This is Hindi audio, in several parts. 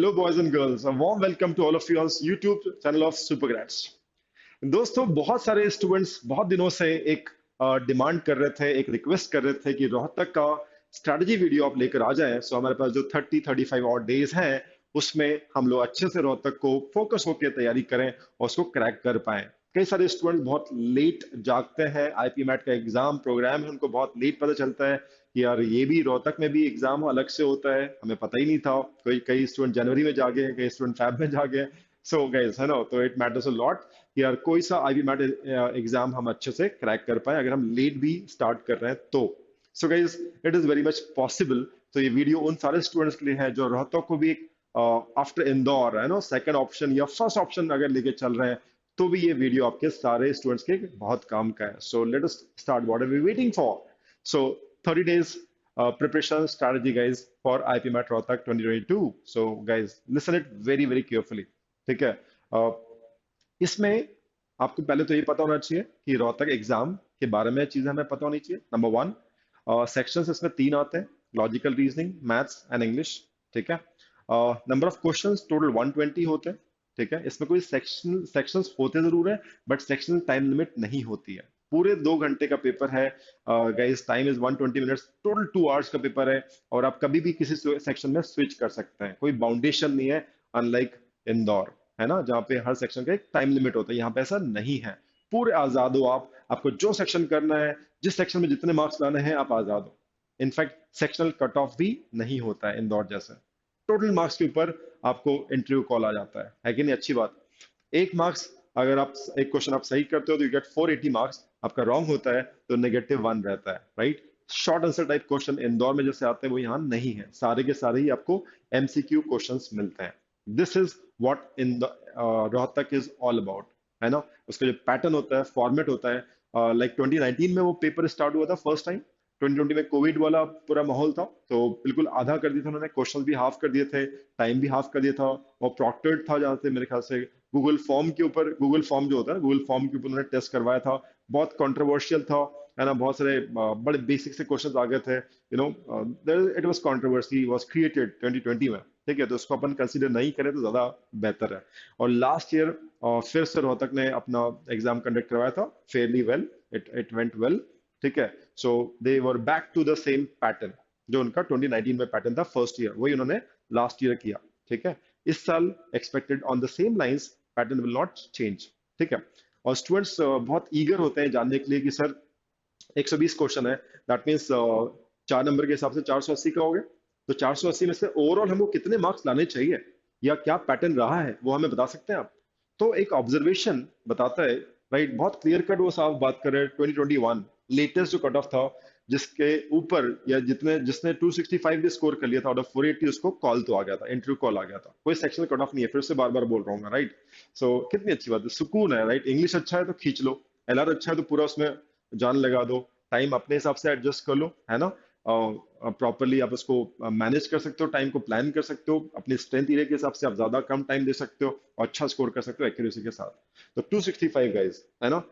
Hello, boys and girls. A warm welcome to all of you on YouTube channel of Supergrads. दोस्तों, बहुत सारे स्टूडेंट्स बहुत दिनों से एक डिमांड कर रहे थे, एक रिक्वेस्ट कर रहे थे कि रोहतक का स्ट्रैटेजी वीडियो आप लेकर आ जाएं। सो हमारे पास जो 30-35 और डेज हैं, उसमें हम लोग अच्छे से रोहतक को फोकस होकर तैयारी करें और उसको क्रैक कर पाएं। कई सारे स्टूडेंट बहुत लेट जागते हैं, आईपी मैट का एग्जाम प्रोग्राम है, उनको बहुत लेट पता चलता है कि यार ये भी रोहतक में भी एग्जाम अलग से होता है, हमें पता ही नहीं था। कोई कई स्टूडेंट जनवरी में जागे हैं, कई स्टूडेंट फैब में जागे हैं। सो गाइस, है ना, तो इट मैटर्स अ लॉट कि यार कोई सा आईबी मैट एग्जाम हम अच्छे से क्रैक कर पाए अगर हम लेट भी स्टार्ट कर रहे हैं तो। So guys, it is very much possible. तो ये वीडियो उन सारे स्टूडेंट्स के लिए है जो रोहतक को भी एक आफ्टर इंदौर, है ना, सेकंड ऑप्शन या फर्स्ट ऑप्शन अगर लेके चल रहे हैं, तो भी ये वीडियो आपके सारे स्टूडेंट्स के बहुत काम का है। So let us start, what are we waiting for? So 30 days preparation strategy guys for IPMAT Rohtak 2022. So guys, listen it very very carefully. ठीक है? इसमें आपको पहले तो ये पता होना चाहिए कि रोहतक एग्जाम के बारे में चीजें हमें पता होनी चाहिए। नंबर वन, सेक्शंस इसमें 3 आते हैं, logical reasoning, maths and English. ठीक है? नंबर ऑफ क्वेश्चंस टोटल 120 होते हैं। ठीक है? इसमें कोई सेक्शंस होते जरूर है, बट सेक्शन टाइम लिमिट नहीं होती है। पूरे 2 घंटे का पेपर है guys, time is 120 minutes, total 2 hours का पेपर है और आप कभी भी किसी सेक्शन में स्विच कर सकते हैं, कोई बाउंडेशन नहीं है, अनलाइक इंदौर, है ना, जहाँ पे हर सेक्शन का एक टाइम लिमिट होता है। यहाँ पे ऐसा नहीं है, पूरे आजाद हो आप, आपको जो सेक्शन करना है, जिस सेक्शन में जितने मार्क्स लाने हैं, आप आजाद हो। इनफैक्ट सेक्शनल कट ऑफ भी नहीं होता है इंदौर जैसे, टोटल मार्क्स के ऊपर आपको इंटरव्यू कॉल आ जाता है कि नहीं? अच्छी बात। एक मार्क्स, अगर आप एक क्वेश्चन आप सही करते हो तो यू गेट 480 मार्क्स, आपका रॉन्ग होता है तो -1 रहता है, right? Short answer type question Indore में जैसे आते हैं वो यहाँ नहीं है, सारे के सारे ही आपको एमसीक्यू क्वेश्चंस मिलते हैं। This is what in the Rohtak is all about, है ना। उसका जो पैटर्न होता है, फॉर्मेट होता है, लाइक 2019 में वो पेपर स्टार्ट हुआ था फर्स्ट टाइम। 2020 में कोविड वाला पूरा माहौल था, तो बिल्कुल आधा कर दिया था उन्होंने, क्वेश्चन भी हाफ कर दिए थे, टाइम भी हाफ कर दिया था, और प्रॉक्टर्ड था जहाँ से मेरे ख्याल से गूगल फॉर्म के ऊपर, गूगल फॉर्म जो होता है गूगल फॉर्म के ऊपर उन्होंने टेस्ट करवाया था। बहुत कंट्रोवर्शियल था, है ना, बहुत सारे बड़े बेसिक से क्वेश्चंस आ गए थे, you know. It was controversy was created 2020 में। ठीक है, तो उसको अपन कंसीडर नहीं करें तो ज्यादा बेहतर है। और लास्ट ईयर फिर से रोहतक ने अपना एग्जाम कंडक्ट करवाया था, fairly well, it went well. ठीक है, so they were back to the same pattern जो उनका 2019 में पैटर्न था फर्स्ट ईयर, वही उन्होंने लास्ट ईयर किया। ठीक है, इस साल expected on the same lines, pattern will not change. ठीक है, और स्टूडेंट्स बहुत ईगर होते हैं जानने के लिए कि सर 120 क्वेश्चन है, दैट मीन्स 4 नंबर के हिसाब से 480 का हो गया, तो 480 में से ओवरऑल हमको कितने मार्क्स लाने चाहिए या क्या पैटर्न रहा है वो हमें बता सकते हैं आप? तो एक ऑब्जर्वेशन बताता है, राइट, बहुत क्लियर कट वो साफ बात कर रहे हैं। 2021 लेटेस्ट जो कट ऑफ था, जिसके ऊपर या जितने जिसने 265 भी स्कोर कर लिया था आउट ऑफ 480, उसको कॉल तो आ गया था, इंटरव्यू कॉल आ गया था। कोई सेक्शनल कट ऑफ नहीं है, फिर से बार बार बोल रहा हूँ, राइट। सो कितनी अच्छी बात है, सुकून है, राइट। इंग्लिश अच्छा है तो खींच लो, एलआर अच्छा है तो पूरा उसमें जान लगा दो, टाइम अपने हिसाब से एडजस्ट कर लो, है ना। प्रॉपरली आप उसको मैनेज कर सकते हो, टाइम को प्लान कर सकते हो, अपनी स्ट्रेंथ एरिया के हिसाब से आप ज्यादा कम टाइम दे सकते हो और अच्छा स्कोर कर सकते हो एक्यूरेसी के साथ। तो 265 गाइस, है ना,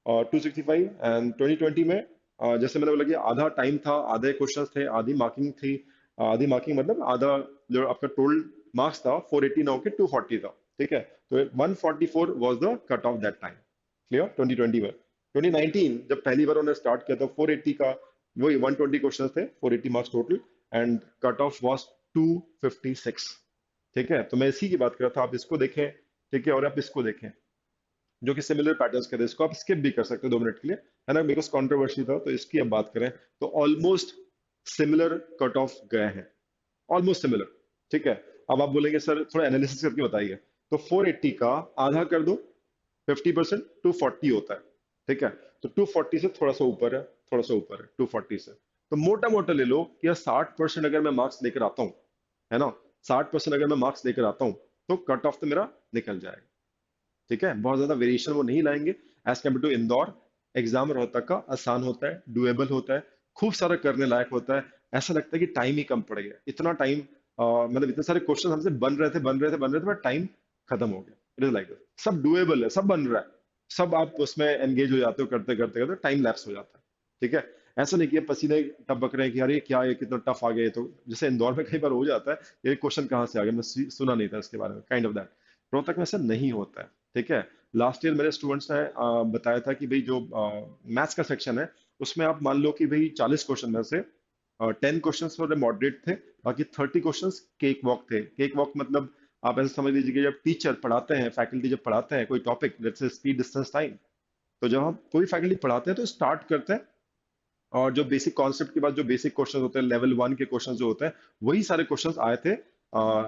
और 265 एंड 2020 में जैसे मैंने बोला कि आधा टाइम था, आधे क्वेश्चंस थे, आधी मार्किंग थी। आधी मार्किंग मतलब आधा जो आपका टोटल मार्क्स था 480 ना होकर 240 था। ठीक है, तो 144 was the cut off that time. Clear? 2020 में। 2019 जब पहली बार उन्होंने स्टार्ट किया था 480 का, वही 120 क्वेश्चंस थे, 480 marks total, and cut off was 256। ठीक है, तो मैं इसी की बात कर रहा था, आप इसको देखें। ठीक है, और आप इसको देखें जो कि सिमिलर पैटर्न्स के थे, इसको आप स्किप भी कर सकते हो 2 मिनट के लिए, है ना, बिकॉज कंट्रोवर्सी था। तो इसकी अब बात करें तो ऑलमोस्ट सिमिलर कट ऑफ गए हैं, ऑलमोस्ट सिमिलर। ठीक है, अब आप बोलेंगे सर थोड़ा एनालिसिस करके बताइए, तो 480 का आधा कर दो, 50%, 240 होता है। ठीक है, तो 240 से थोड़ा सा ऊपर है, थोड़ा सा ऊपर है 240 से। तो मोटा मोटा ले लो कि 60% अगर मैं मार्क्स लेकर आता हूँ, है ना, 60% अगर मैं मार्क्स लेकर आता हूँ, तो कट ऑफ तो मेरा निकल जाएगा। ठीक है, बहुत ज्यादा वेरिएशन वो नहीं लाएंगे as compare to Indore. Exam Rohtak का आसान होता है, डुएबल होता है, खूब सारा करने लायक होता है। ऐसा लगता है कि टाइम ही कम पड़ गया, इतना टाइम, मतलब इतने सारे क्वेश्चन हमसे बन रहे थे बन रहे थे बन रहे थे, बट टाइम खत्म हो गया। इट इज लाइक दिस, सब डुएबल है, सब बन रहा है, सब आप उसमें एंगेज हो जाते हो, करते करते करते टाइम लैप्स हो जाता है। ठीक है, ऐसा नहीं कि अब पसीने टपक रहे हैं कि अरे क्या ये कितना टफ आ गया, तो जैसे इंदौर में कई बार हो जाता है, ये क्वेश्चन कहाँ से आ गया, सुना नहीं था इसके बारे में, काइंड ऑफ दैट। रोहतक में ऐसा नहीं होता है, ठीक है। लास्ट ईयर मेरे स्टूडेंट्स ने बताया था कि भाई जो मैथ्स का सेक्शन है, उसमें आप मान लो कि भाई 40 क्वेश्चन में से 10 क्वेश्चन थोड़े मॉडरेट थे, बाकी 30 क्वेश्चन केक वॉक थे। केक वॉक मतलब आप ऐसे समझ लीजिए कि जब टीचर पढ़ाते हैं, फैकल्टी जब पढ़ाते हैं कोई topic, let's say speed distance time, तो जब हम कोई फैकल्टी पढ़ाते हैं तो स्टार्ट करते हैं, और जो बेसिक कॉन्सेप्ट के बाद जो बेसिक क्वेश्चन होते हैं, लेवल 1 के क्वेश्चन जो होते हैं, वही सारे क्वेश्चन आए थे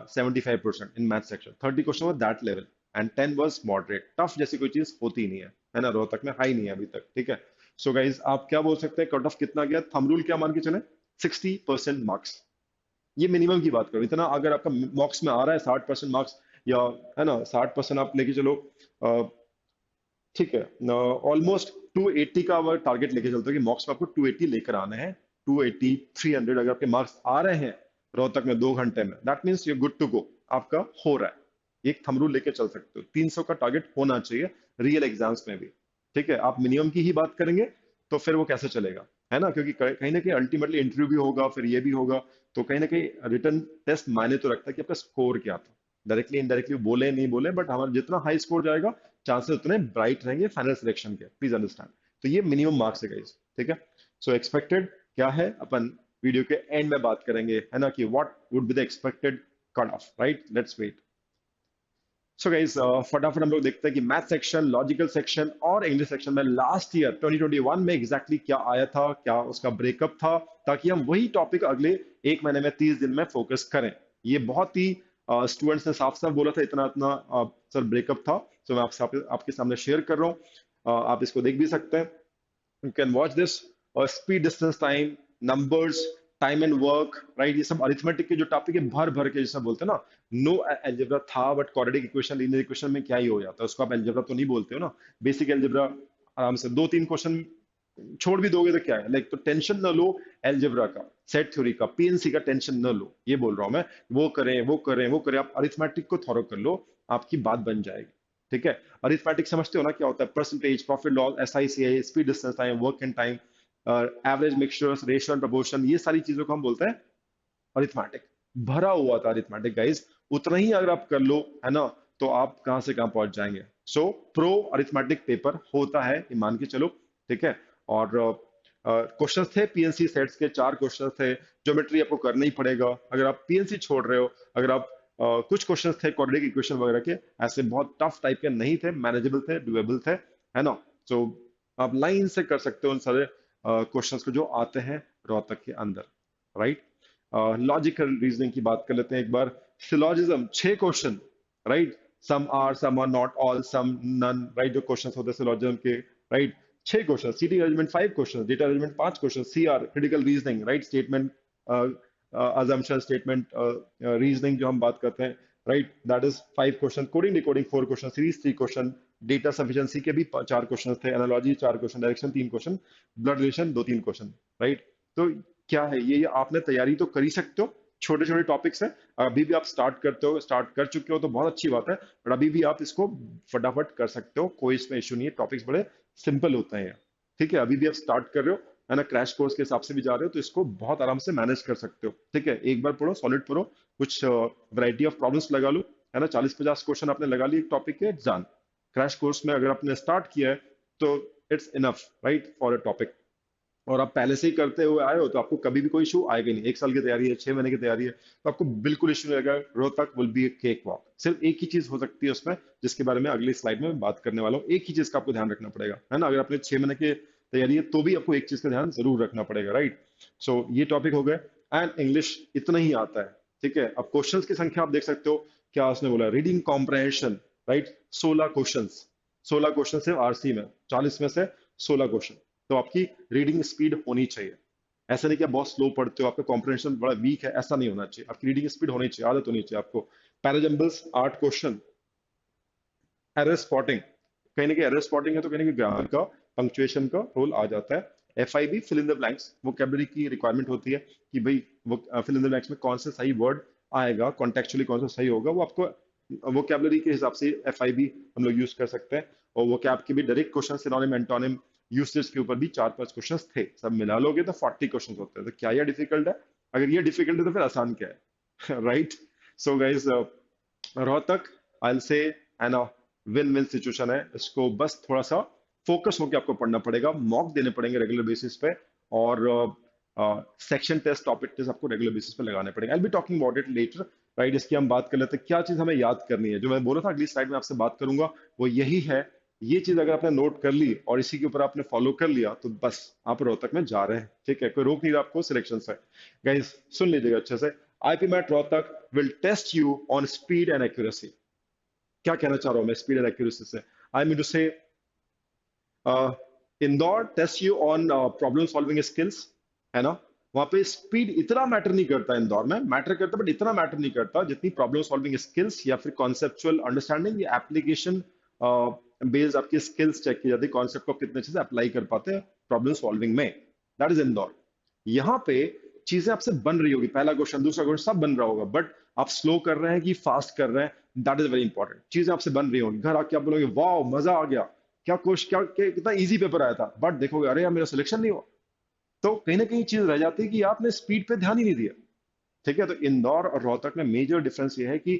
75% in math section. 30 question were that level and 10 was moderate. Tough जैसी कोई चीज होती ही नहीं है ना, रोहतक में हाई नहीं है अभी तक, ठीक है। सो गाइज आप क्या बोल सकते हैं, कट ऑफ कितना गया, थंब रूल क्या मान के चले, 60% मार्क्स, ये मिनिमम की बात करो। इतना अगर आपका मॉक्स में आ रहा है 60% मार्क्स, या है ना 60% आप लेके चलो, ठीक है, ऑलमोस्ट 280 का अगर टारगेट लेके चलते हो कि मॉक्स में आपको 280 लेकर आना है, 280 300 अगर आपके मार्क्स आ रहे हैं रोहतक में 2 घंटे में, that means you good to go, आपका हो रहा है। एक थंब रूल लेके चल सकते हो, 300 का टारगेट होना चाहिए रियल एग्जाम्स में भी, ठीक है। आप मिनिमम की ही बात करेंगे तो फिर वो कैसे चलेगा, है ना, क्योंकि कहीं ना कहीं अल्टीमेटली इंटरव्यू भी होगा, फिर ये भी होगा, तो कहीं ना कहीं रिटर्न टेस्ट मायने तो रखता है कि आपका स्कोर क्या था। डायरेक्टली इनडायरेक्टली बोले नहीं बोले, बट हमारा जितना हाई स्कोर जाएगा, चांसेस उतने ब्राइट रहेंगे फाइनल सिलेक्शन के, प्लीज अंडरस्टैंड। तो ये मिनिमम मार्क्स है गाइस, ठीक है। सो एक्सपेक्टेड क्या है, अपन वीडियो के एंड में बात करेंगे, है ना, कि what would be the expected cut off, right, let's wait. So guys फटाफट हम लोग देखते हैं कि मैथ सेक्शन, लॉजिकल सेक्शन और इंग्लिश सेक्शन में लास्ट ईयर 2021 में एग्जैक्टली क्या आया था, क्या उसका ब्रेकअप था, ताकि हम वही टॉपिक अगले 1 महीने में 30 दिन में फोकस करें। ये बहुत ही स्टूडेंट्स ने साफ साफ बोला था, इतना इतना सर ब्रेकअप था। तो मैं आपके सामने शेयर कर रहा हूँ, आप इसको देख भी सकते हैं, you can watch this, और speed distance time, numbers, time and work, right, ये सब अरिथमेटिक के जो टॉपिक है भर भर के, जैसा बोलते हैं ना, नो एल्जेब्रा था but quadratic equation, linear equation में क्या ही हो जाता है, उसको आप एल्जेब्रा तो नहीं बोलते हो ना। बेसिक एल्जेब्रा आराम से 2-3 क्वेश्चन छोड़ भी दोगे तो क्या है, लाइक, तो टेंशन न लो एल्जेब्रा का, सेट थ्योरी का, पीएनसी का टेंशन न लो, ये बोल रहा हूं मैं। वो करें वो करें वो करें, आप अरिथमेटिक को थॉरो कर लो, आपकी बात बन जाएगी, ठीक है। अरिथमेटिक समझते हो ना क्या होता है, percentage, profit loss, SICI, speed distance time, work and time, average, mixtures, ratio and proportion, ये सारी चीजों को हम बोलते हैं अरिथमेटिक। भरा हुआ था अरिथमेटिक गाइस, उतना ही अगर आप कर लो, है ना, तो आप कहां से कहां पहुंच जाएंगे। सो प्रो अरिथमेटिक पेपर होता है, ये मान के चलो, ठीक है। और क्वेश्चंस थे पीएनसी सेट्स के, 4 क्वेश्चंस थे, ज्योमेट्री आपको करना ही पड़ेगा अगर आप पीएनसी छोड़ रहे हो। अगर आप कुछ क्वेश्चंस थे क्वाड्रेटिक इक्वेशन वगैरह के, ऐसे बहुत टफ टाइप के नहीं थे, मैनेजेबल थे, डुएबल थे, है ना। सो आप लाइन से कर सकते हो उन सारे क्वेश्चंस को जो आते हैं रोहतक के अंदर, राइट। लॉजिकल रीजनिंग की बात कर लेते हैं एक बार। Syllogism 6 question, right, some are not, all, some, none, right, जो क्वेश्चन होते हैं सिलॉजिज्म के, right, 6 question. Seating arrangement 5 question, data arrangement 5 question, CR critical reasoning, right, statement assumption statement reasoning जो हम बात करते हैं, right, that is 5 question. Coding decoding 4 question, series 3 question, data sufficiency के भी 4 क्वेश्चन थे, analogy 4 question, direction 3 question, blood relation 2-3 question, right. तो क्या है ये आपने तैयारी तो कर ही सकते हो, छोटे छोटे टॉपिक्स हैं, अभी भी आप स्टार्ट करते हो, स्टार्ट कर चुके हो तो बहुत अच्छी बात है, बट अभी भी आप इसको फटाफट कर सकते हो, कोई इसमें इशू नहीं है, टॉपिक्स बड़े सिंपल होते हैं, ठीक है। अभी भी आप स्टार्ट कर रहे हो, है ना, क्रैश कोर्स के हिसाब से भी जा रहे हो, तो इसको बहुत आराम से मैनेज कर सकते हो, ठीक है। एक बार पढ़ो, सॉलिड पढ़ो, कुछ वैरायटी ऑफ प्रॉब्लम्स लगा लो, है ना, 40-50 क्वेश्चन आपने लगा लिए एक टॉपिक के, एग्जाम क्रैश कोर्स में अगर आपने स्टार्ट किया है तो it's enough, right, for a topic. और आप पहले से ही करते हुए आए हो तो आपको कभी भी कोई इशू आएगा नहीं। 1 साल की तैयारी है, 6 महीने की तैयारी है, तो आपको बिल्कुल इशू नहीं आएगा। Rohtak will be A cake walk. सिर्फ एक ही चीज हो सकती है उसमें, जिसके बारे में अगली स्लाइड में बात करने वाला हूँ। एक ही चीज का आपको ध्यान रखना पड़ेगा, है ना, अगर आपने 6 महीने की तैयारी है तो भी आपको एक चीज का ध्यान जरूर रखना पड़ेगा, राइट। सो ये टॉपिक हो गए, एंड इंग्लिश इतना ही आता है, ठीक है। अब क्वेश्चंस की संख्या आप देख सकते हो, क्या उसने बोला, reading comprehension, right, 16 question, 16 question सिर्फ आरसी में, 40 में से 16 क्वेश्चन। तो आपकी रीडिंग स्पीड होनी चाहिए, ऐसा नहीं कि आप बहुत स्लो पढ़ते हो, आपका कॉम्प्रहेंशन बड़ा वीक है, ऐसा नहीं होना चाहिए। आपकी रीडिंग स्पीड होनी चाहिए, आदत होनी चाहिए आपको। पैराजम्बल्स 8 क्वेश्चन, एरर स्पॉटिंग, कहीं ना कहीं एरर स्पॉटिंग है तो कहीं ना कहीं ग्रामर का, पंक्चुएशन का रोल आ जाता है। FIB, fill in the blanks, vocabulary की रिक्वायरमेंट होती है कि भाई वो फिल इन द ब्लैंक्स में कौन सा सही वर्ड आएगा, कॉन्टेक्चुअली कौन सा सही होगा, वो आपको वोकैबुलरी के हिसाब से एफआईबी हम लोग यूज कर सकते हैं। और वोकैब के भी direct question, synonym, antonym, usage के ऊपर भी 4-5 क्वेश्चंस थे, सब मिला लोगे तो 40 क्वेश्चंस होते हैं। तो क्या ये डिफिकल्ट है? अगर ये डिफिकल्ट है तो फिर आसान क्या है? Right? So guys, Rohtak I will say है ना, विन विन सिचुएशन है। इसको बस थोड़ा सा फोकस होकर आपको पढ़ना पड़ेगा, मॉक देने पड़ेंगे रेगुलर बेसिस पे, और सेक्शन टेस्ट, टॉपिक टेस्ट आपको रेगुलर बेसिस पे लगाने पड़ेंगे। I will be talking about it later. Right? इसकी हम बात कर लेते हैं, क्या चीज हमें याद करनी है। जो मैं बोला था अगली स्लाइड में आपसे बात करूंगा, वो यही है। ये चीज अगर आपने नोट कर ली और इसी के ऊपर आपने फॉलो कर लिया, तो बस आप रोहतक में जा रहे हैं। ठीक है, कोई रोक नहीं रहा आपको सिलेक्शन से। गाइस सुन लीजिएगा अच्छे से, IPMAT Rohtak will test you on speed and accuracy. क्या कहना चाह रहा हूं मैं स्पीड एंड एक्यूरेसी से? आई mean to say Indore test you on problem solving skills, है ना। वहां पे स्पीड इतना मैटर नहीं करता, इंदौर में मैटर करता, बट इतना मैटर नहीं करता जितनी प्रॉब्लम सॉल्विंग स्किल्स या फिर कॉन्सेप्चुअल अंडरस्टैंडिंग या एप्लीकेशन बेस्ड आपकी स्किल्स चेक की जाती है, कॉन्सेप्ट को कितने अच्छे से अप्लाई कर पाते हैं प्रॉब्लम सॉल्विंग में। That is Indore. यहाँ पे चीजें आपसे बन रही होगी, पहला क्वेश्चन दूसरा क्वेश्चन सब बन रहा होगा, बट आप स्लो कर रहे हैं कि फास्ट कर रहे हैं, दैट इज वेरी इंपॉर्टेंट। चीजें आपसे बन रही होंगी, घर आके आप बोलोगे वाह मजा आ गया, क्या क्वेश्चन, कितना इजी पेपर आया था, बट देखोगे अरे यार मेरा सिलेक्शन नहीं हुआ। तो कहीं ना कहीं चीज रह जाती है कि आपने स्पीड पे ध्यान ही नहीं दिया। ठीक है, तो इंदौर और रोहतक में मेजर डिफरेंस ये है कि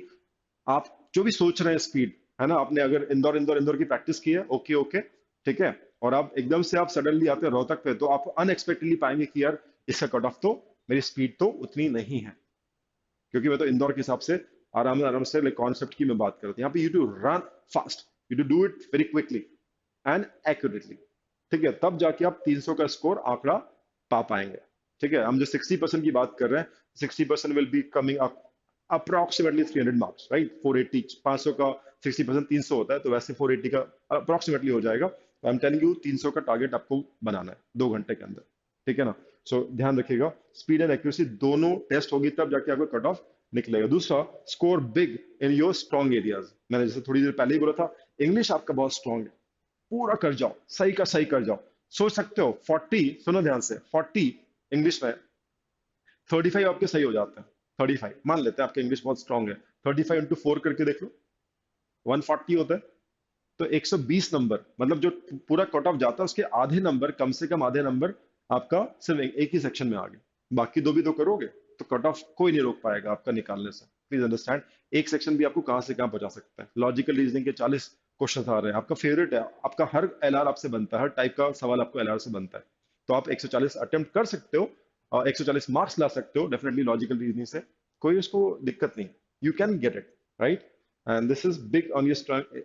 आप जो भी सोच रहे हैं स्पीड, है ना, आपने अगर इंदौर इंदौर इंदौर की प्रैक्टिस की है, ओके ओके, ठीक है, और आप एकदम से आप सडनली आते हैं रोहतक पे, तो आप अनएक्सपेक्टेडली पाएंगे कि यार इसका कट ऑफ तो, मेरी स्पीड तो उतनी नहीं है, क्योंकि मैं तो इंदौर के हिसाब से आराम आराम से कॉन्सेप्ट की मैं बात कर रहा हूँ। यहाँ पे you to run fast, you to do it very quickly and accurately. ठीक है, तब जाके आप 300 का स्कोर आंकड़ा पा पाएंगे। ठीक है, हम जो 60% की बात कर रहे हैं, 60% will be coming up approximately 300 marks, right. 480, 500 का 60% 300 होता है, तो वैसे 480 का अप्रोक्सीमेटली हो जाएगा। आई एम टेलिंग यू 300 का टारगेट आपको बनाना है 2 घंटे के अंदर। ठीक है ना। सो ध्यान रखिएगा, स्पीड एंड एक्यूरेसी दोनों टेस्ट होगी, तब जाके आपको कट ऑफ निकलेगा। दूसरा, score big in your strong areas. मैंने जैसे थोड़ी देर पहले ही बोला था, इंग्लिश आपका बहुत स्ट्रॉन्ग है, पूरा कर जाओ, सही का सही कर जाओ। सोच सकते हो 40, सुनो ध्यान से, 40 इंग्लिश में 35 आपके सही हो जाते हैं। 35 मान लेते हैं आपके इंग्लिश बहुत स्ट्रांग है, 35 इंटू 4 करके देख लो, 140 होता है। तो 120 नंबर, मतलब जो पूरा कट ऑफ जाता है उसके आधे नंबर, कम से कम आधे नंबर आपका सिर्फ एक ही सेक्शन में आ गए। बाकी दो भी तो करोगे, तो कट ऑफ कोई नहीं रोक पाएगा आपका निकालने से। प्लीज अंडरस्टैंड, एक सेक्शन भी आपको कहां से कहां पहुंचा सकता है। लॉजिकल रीजनिंग के 40 क्वेश्चन आ रहे हैं, आपका फेवरेट है, आपका हर एलआर आपसे बनता है, हर टाइप का सवाल आपको एलआर से बनता है, तो आप 140 अटेम्प्ट कर सकते हो और 140 मार्क्स ला सकते हो डेफिनेटली लॉजिकल रीजनिंग से, कोई उसको दिक्कत नहीं, you can get it, right. And this is big on your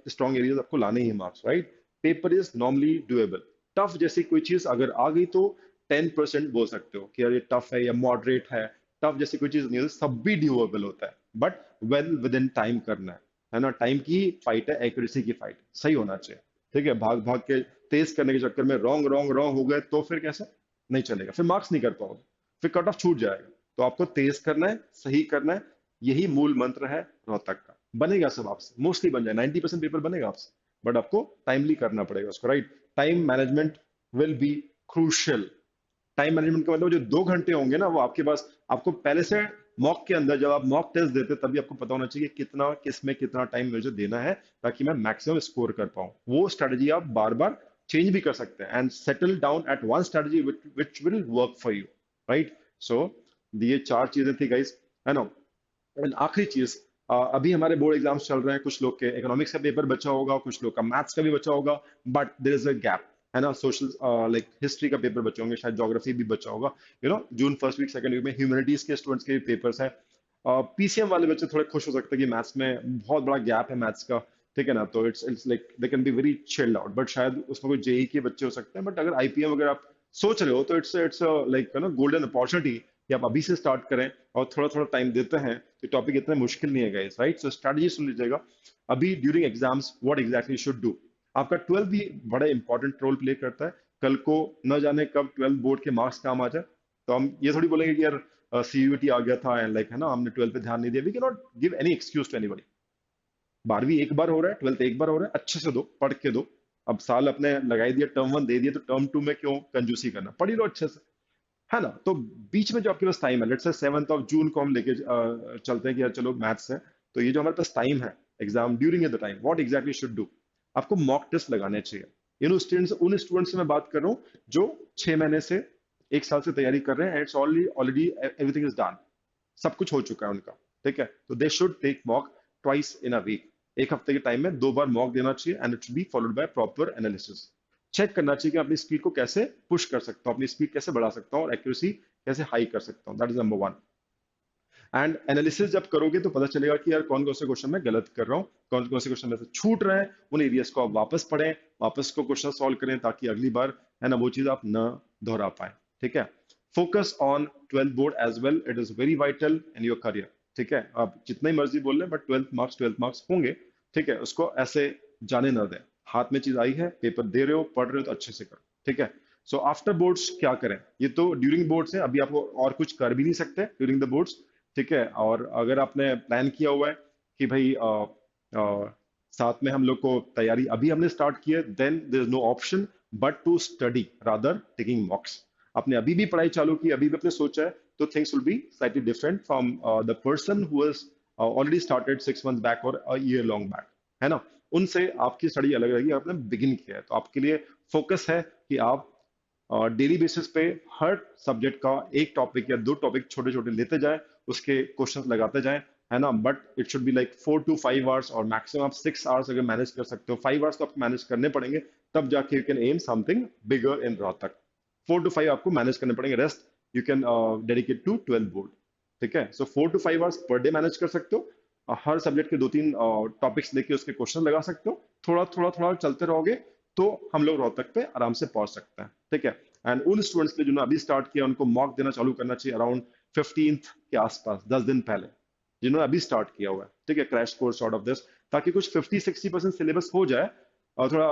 strong areas, आपको लाने ही marks, right. Paper is normally doable. Tough जैसी कोई चीज अगर आ गई तो 10% बोल सकते हो कि यार ये टफ है या मॉडरेट है। टफ जैसी कोई चीज नहीं होती, सब भी डुएबल होता है, but well with in time करना है ना। टाइम की फाइट है, एक्यूरेसी की फाइट, सही होना चाहिए। ठीक है, भाग भाग के तेज करने के चक्कर में रॉन्ग रॉन्ग रॉन्ग हो गए तो फिर कैसे, नहीं चलेगा, फिर मार्क्स नहीं कर पाओगे, फिर कट ऑफ छूट जाएगा। तो आपको तेज करना है, सही करना है, यही मूल मंत्र है रोहतक का। बनेगा सब आपसे, मोस्टली बन जाए, 90% पेपर बनेगा आपसे, बट आपको टाइमली करना पड़ेगा उसको, right. Time management will be crucial. Time management का मतलब जो 2 घंटे होंगे ना, वो आपके पास, आपको पहले से मॉक के अंदर जब आप मॉक टेस्ट देते तभी आपको पता होना चाहिए कितना किस में कितना टाइम मुझे देना है ताकि मैं मैक्सिमम स्कोर कर पाऊं। वो स्ट्रेटजी आप बार बार चेंज भी कर सकते हैं and settle down at one strategy which will work for you, right. So ये 4 चीजें थी गाइस, है ना। एंड आखिरी चीज, अभी हमारे बोर्ड एग्जाम्स चल रहे हैं, कुछ लोग के इकोनॉमिक्स का पेपर बचा होगा, कुछ लोग का मैथ्स का भी बचा होगा, but there is a gap, है ना। सोशल लाइक हिस्ट्री का पेपर बचे होंगे, शायद ज्योग्राफी भी बचा होगा, you know. June first week second week में ह्यूमैनिटीज के स्टूडेंट्स के पेपर्स हैं। पीसीएम वाले बच्चे थोड़े खुश हो सकते हैं कि मैथ्स में बहुत बड़ा गैप है मैथ्स का, ठीक है ना, तो it's like they can be very chilled out, but शायद उसमें कोई जेई के बच्चे हो सकते हैं। बट अगर आईपीएम अगर आप सोच रहे हो तो इट्स लाइक ना गोल्डन अपॉर्चुनिटी कि आप अभी से स्टार्ट करें और थोड़ा थोड़ा टाइम देते हैं, तो टॉपिक इतना मुश्किल नहीं है गाइस, राइट। सो स्ट्रेटजी सुन लीजिएगा, अभी during exams what exactly should do. आपका 12 भी बड़ा इंपॉर्टेंट रोल प्ले करता है, कल को न जाने कब 12 बोर्ड के मार्क्स काम आ जाए, तो हम ये थोड़ी बोलेंगे कि यार सीयूटी आ गया था एंड लाइक, है ना, हमने 12 पे ध्यान नहीं दिया। We can not give any excuse to anybody. 12वीं एक बार हो रहा है, 12th एक बार हो रहा है, अच्छे से दो, पढ़ के दो। अब साल अपने लगाई दिया, टर्म 1 दे दिया, तो टर्म 2 में क्यों कंजूसी करना, पढ़ी लो अच्छे से, है ना। तो बीच में जो आपके पास टाइम है, let's say 7th of June को हम लेके चलते हैं कि यार चलो मैथ्स है, तो ये जो हमारे पास टाइम है exam during the time, what exactly should do, आपको मॉक टेस्ट लगाने चाहिए। उन स्टूडेंट्स से मैं बात कर रहा हूँ जो 6 महीने से 1 साल से तैयारी कर रहे हैं, and it's already everything is done, सब कुछ हो चुका है उनका। ठीक है, तो they should take mock twice in a week, एक हफ्ते के टाइम में 2 बार मॉक देना चाहिए, and it should be followed by proper analysis. Check करना चाहिए कि अपनी स्पीड को कैसे पुश कर सकता हूँ, अपनी स्पीड कैसे बढ़ा सकता हूँ, और एक्यूरेसी कैसे हाई कर सकता हूँ। That is number one. And analysis जब करोगे तो पता चलेगा कि यार कौन कौन से क्वेश्चन में गलत कर रहा हूँ, कौन कौन से क्वेश्चन में से छूट रहे हैं। उन एरियाज को आप वापस पढ़ें, वापस को क्वेश्चन सॉल्व करें, ताकि अगली बार है ना वो चीज आप न दोहरा पाए। ठीक है, focus on 12th board as well, it is very vital in your career. ठीक है, आप जितना ही मर्जी बोल लें, बट 12th मार्क्स होंगे। ठीक है, उसको ऐसे जाने ना दें, हाथ में चीज आई है, पेपर दे रहे हो, पढ़ रहे हो, तो अच्छे से करो। ठीक है, सो आफ्टर बोर्ड्स क्या करें, ये तो ड्यूरिंग बोर्ड्स है, अभी आपको और कुछ कर भी नहीं सकते ड्यूरिंग द बोर्ड्स। ठीक है, और अगर आपने प्लान किया हुआ है कि भाई साथ में हम लोग को तैयारी अभी हमने स्टार्ट की है, then there is no option but to study rather taking mocks. आपने अभी भी पढ़ाई चालू की, अभी भी आपने सोचा है, तो things will be slightly different from the person who has already started 6 months back और अ ईयर लॉन्ग बैक, है ना। उनसे आपकी स्टडी अलग रहेगी, आपने बिगिन किया है, तो आपके लिए फोकस है कि आप डेली बेसिस पे हर सब्जेक्ट का एक टॉपिक या 2 टॉपिक छोटे छोटे लेते जाएं, उसके क्वेश्चंस लगाते जाएं, है ना। But it should be like 4 to 5 hours, और मैक्सिमम आप 6 आवर्स अगर मैनेज कर सकते हो, 5 आवर्स तो आपको मैनेज करने पड़ेंगे, तब जाके you can aim something bigger in Rohtak. 4 to 5 आपको मैनेज करने पड़ेंगे, rest you can dedicate to 12th board. ठीक है, सो 4 to 5 hours per day manage कर सकते हो, हर सब्जेक्ट के 2-3 टॉपिक्स लेके उसके क्वेश्चन लगा सकते हो, थोड़ा थोड़ा थोड़ा चलते रहोगे, तो हम लोग रोहतक पे आराम से पहुंच सकते हैं। ठीक है, एंड उन स्टूडेंट्स के जिन्होंने अभी स्टार्ट किया, उनको मॉक देना चालू करना चाहिए अराउंड 15th के आसपास, 10 दिन पहले, जिन्होंने अभी स्टार्ट किया हुआ है। ठीक है, crash course out of this, ताकि कुछ 50-60% सिलेबस हो जाए, और थोड़ा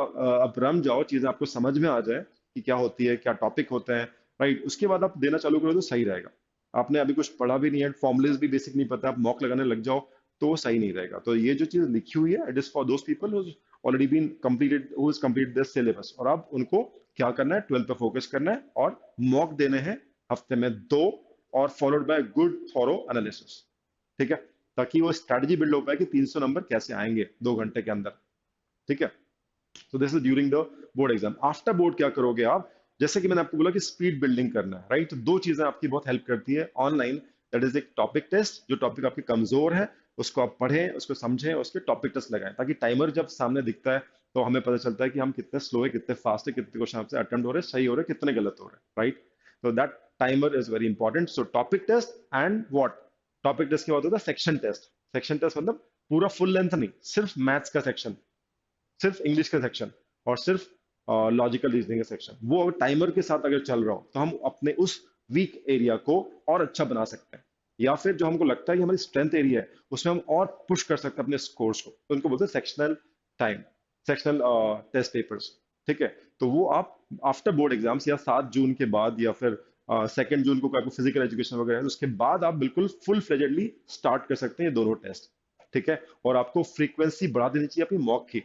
अब रम जाओ, चीजें आपको समझ में आ जाए कि क्या होती है, क्या टॉपिक होते हैं। राइट, उसके बाद आप देना चालू करो तो सही रहेगा। आपने अभी कुछ पढ़ा भी नहीं है, फॉर्मुलेस भी बेसिक नहीं पता, आप मॉक लगाने लग जाओ, तो वो सही नहीं रहेगा। तो ये जो चीज लिखी हुई है, it is for those people who already been completed, who is completed this syllabus, और आप उनको क्या करना है, 12th पे फोकस करना है, और मॉक देने हैं हफ्ते में 2, और followed by good thorough analysis. ठीक है, ताकि वो स्ट्रेटजी बिल्ड हो पाए कि 300 नंबर कैसे आएंगे 2 घंटे के अंदर। ठीक है, तो this is during the board exam. After board क्या करोगे आप, जैसे कि मैंने आपको बोला कि स्पीड बिल्डिंग करना है, राइट। तो 2 चीजें आपकी बहुत हेल्प करती है ऑनलाइन, दैट इज एक टॉपिक टेस्ट, जो टॉपिक आपके कमजोर है उसको आप पढ़ें, उसको समझें, उसके टॉपिक टेस्ट लगाएं, ताकि टाइमर जब सामने दिखता है तो हमें पता चलता है कि हम कितने स्लो है, कितने फास्ट है, कितने क्वेश्चन आपसे अटेम्प्ट हो रहे हैं, सही हो रहे हैं, कितने गलत हो रहे हैं, राइट। तो that timer is very important. So topic test and what, topic test के बाद होता है सेक्शन टेस्ट। सेक्शन टेस्ट मतलब पूरा फुल लेंथ नहीं, सिर्फ मैथ्स का सेक्शन, सिर्फ इंग्लिश का सेक्शन, और सिर्फ लॉजिकल रीजनिंग का सेक्शन। वो टाइमर के साथ अगर चल रहा हो तो हम अपने उस वीक एरिया को और अच्छा बना सकते हैं, या फिर जो हमको लगता है कि हमारी स्ट्रेंथ एरिया है, उसमें हम और पुश कर सकते हैं अपने स्कोर्स को, तो उनको बोलते हैं sectional time, sectional test papers. ठीक है, तो वो आप आफ्टर बोर्ड एग्जाम्स या 7 जून के बाद, या फिर 2 जून को आपको फिजिकल एजुकेशन वगैरह है, उसके बाद आप बिल्कुल फुल फ्लेजेडली स्टार्ट कर सकते हैं ये दोनों टेस्ट। ठीक है, और आपको फ्रीक्वेंसी बढ़ा देनी चाहिए अपनी मॉक की।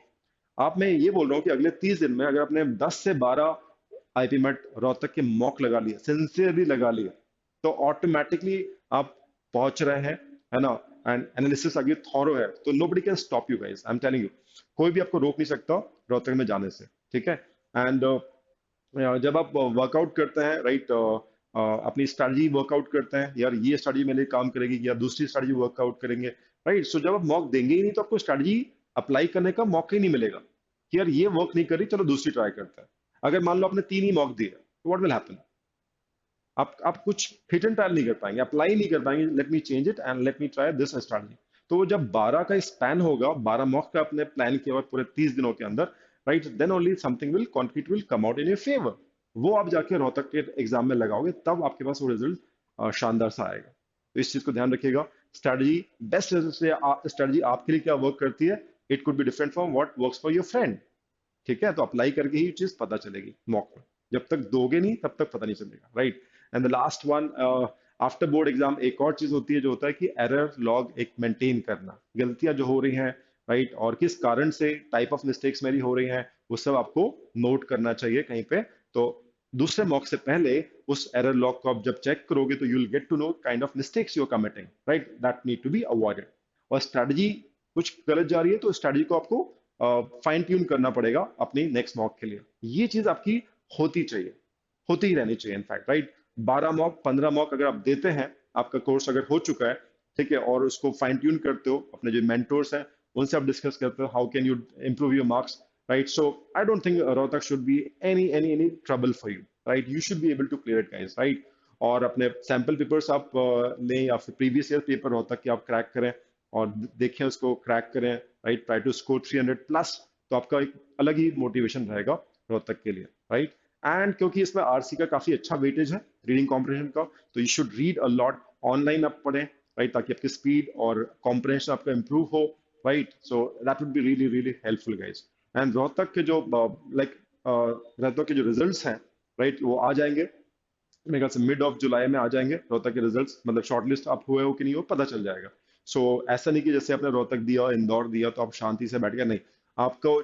आप, मैं ये बोल रहा हूँ कि अगले 30 दिन में अगर आपने 10 से 12 आईपी मेट रोहतक के मॉक लगा लिए, सिंसियरली लगा लिए, तो ऑटोमेटिकली आप पहुंच रहे हैं, है ना। एंड एनालिसिस अगर थॉरो है तो nobody can stop you guys, I am telling you, कोई भी आपको रोक नहीं सकता रोहतक में जाने से। ठीक है, एंड जब आप वर्कआउट करते हैं, राइट, अपनी स्ट्रैटेजी वर्कआउट करते हैं, यार ये स्ट्रैटेजी मेरे लिए काम करेगी, या दूसरी स्ट्रैटेजी वर्कआउट करेंगे, राइट। सो जब आप मॉक देंगे ही नहीं, तो आपको स्ट्रैटेजी अप्लाई करने का मौका ही नहीं मिलेगा कि यार ये वर्क नहीं कर रही, चलो दूसरी ट्राई करते हैं। अगर मान लो आपने 3 ही मॉक दिए, तो व्हाट विल हैपन, आप कुछ हिट एंड ट्रायल नहीं कर पाएंगे, अप्लाई नहीं कर पाएंगे, let me change it and let me try this strategy. तो जब 12 का स्पैन होगा, 12 मॉक का आपने प्लान किया हुआ पूरे 30 दिनों के अंदर, right, then only something will concrete will come out in your favour. वो आप जाके रोहतक के एग्जाम में लगाओगे, तब आपके पास वो रिजल्ट शानदार सा आएगा। तो इस चीज को ध्यान रखिएगा। स्ट्रैटेजी, बेस्ट स्ट्रैटेजी आपके लिए क्या वर्क करती है, it could be different from what works for your friend. ठीक है, तो अप्लाई करके ही चीज पता चलेगी मॉक में, जब तक दोगे नहीं तब तक पता नहीं चलेगा, right. And the last one, after board exam एक और चीज होती है जो होता है कि एरर लॉग एक मेंटेन करना, गलतियां जो हो रही हैं, राइट, और किस कारण से टाइप ऑफ मिस्टेक्स मेरी हो रही हैं, वो सब आपको नोट करना चाहिए कहीं पे। तो दूसरे मॉक से पहले उस एरर लॉग को आप जब चेक करोगे, तो you will get to know kind of mistakes you are committing, right, that need to be avoided. और स्ट्रैटेजी कुछ गलत जा रही है, तो स्ट्रैटेजी को आपको फाइन ट्यून करना पड़ेगा अपनी नेक्स्ट मॉक के लिए। ये चीज आपकी होती चाहिए, होती ही रहनी चाहिए इनफैक्ट, राइट। 12 मॉक 15 मॉक अगर आप देते हैं, आपका कोर्स अगर हो चुका है, ठीक है, और उसको फाइन ट्यून करते हो, अपने जो मेंटोर्स हैं उनसे आप डिस्कस करते हो how can you improve your marks, right. So I don't think Rohtak should be any trouble for you, right. You should be able to clear it guys, right. और अपने सैंपल पेपर्स आप लें या फिर प्रीवियस ईयर पेपर रोहतक के आप क्रैक करें और देखें, उसको क्रैक करें, राइट। ट्राई टू स्कोर 300 प्लस, तो आपका एक अलग ही मोटिवेशन रहेगा रोहतक के लिए, राइट। एंड क्योंकि इसमें आरसी का काफी अच्छा वेटेज है रीडिंग कॉम्प्रिहेंशन का, तो you should read a lot, online आप पढ़ें, राइट, ताकि आपकी स्पीड और कॉम्प्रिहेंशन आपका इंप्रूव हो, right. So that would be really really helpful guys. And Rohtak के जो लाइक रोहतक के जो रिजल्ट्स हैं, राइट, वो आ जाएंगे मेरे ख्याल से मिड ऑफ जुलाई में आ जाएंगे रोहतक के रिजल्ट्स, मतलब शॉर्टलिस्ट आप हुए हो कि नहीं हो पता चल जाएगा। सो ऐसा नहीं कि जैसे आपने रोहतक दिया इंदौर दिया तो आप शांति से बैठ गए, नहीं। आपको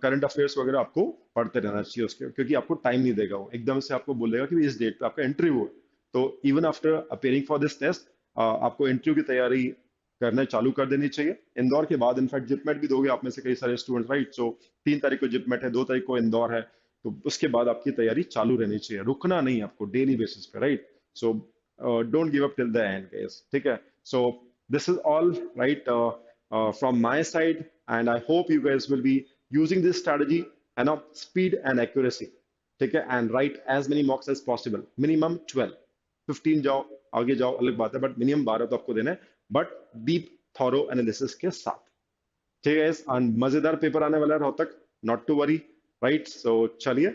करंट अफेयर्स वगैरह आपको पढ़ते रहना चाहिए उसके, क्योंकि आपको टाइम नहीं देगा, वो एकदम से आपको बोलेगा कि इस डेट पे आपका इंटरव्यू है। तो even after appearing for this test आपको इंटरव्यू की तैयारी करना चालू कर देनी चाहिए। इंदौर के बाद इनफैक्ट जिपमेट भी दोगे आप में से कई सारे स्टूडेंट्स, राइट। सो 3 तारीख को जिपमेट है, 2 तारीख को इंदौर है, तो उसके बाद आपकी तैयारी चालू रहनी चाहिए, रुकना नहीं आपको, डेली बेसिस पे, right. So don't give up till the end guys, ठीक है। So this is all, right, from my side, and I hope you guys will be using this strategy and of speed and accuracy, ठीक है। And write as many mocks as possible, minimum 12, 15 जाओ आगे जाओ अलग बात है, बट मिनिमम 12 तो आपको देना है, बट डीप थॉरो एनालिसिस के साथ, ठीक है। एंड मजेदार पेपर आने वाला है Rohtak, not to worry, right. So चलिए,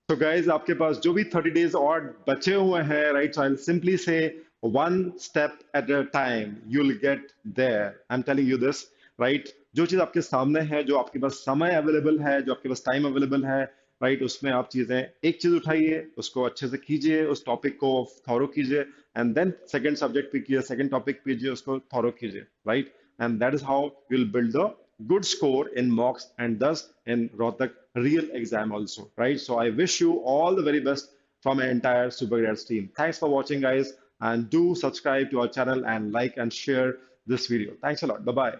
तो गाइज आपके पास जो भी 30 डेज और बचे हुए हैं, right, I simply say one step at a time you will get there, I am telling you this, right. जो चीज आपके सामने है, जो आपके पास समय अवेलेबल है, जो आपके पास टाइम अवेलेबल है, राइट, उसमें आप चीजें एक चीज उठाइए, उसको अच्छे से कीजिए, उस टॉपिक को थॉरो कीजिए, एंड देन सेकंड सब्जेक्ट पे कीजिए, सेकंड टॉपिक पे कीजिए, उसको थॉरो कीजिए, right. And that is how you will build the good score in mocks and thus in Rohtak real exam also, right? So I wish you all the very best from my entire Supergrads team. Thanks for watching guys, and do subscribe to our channel and like and share this video. Thanks a lot. Bye bye.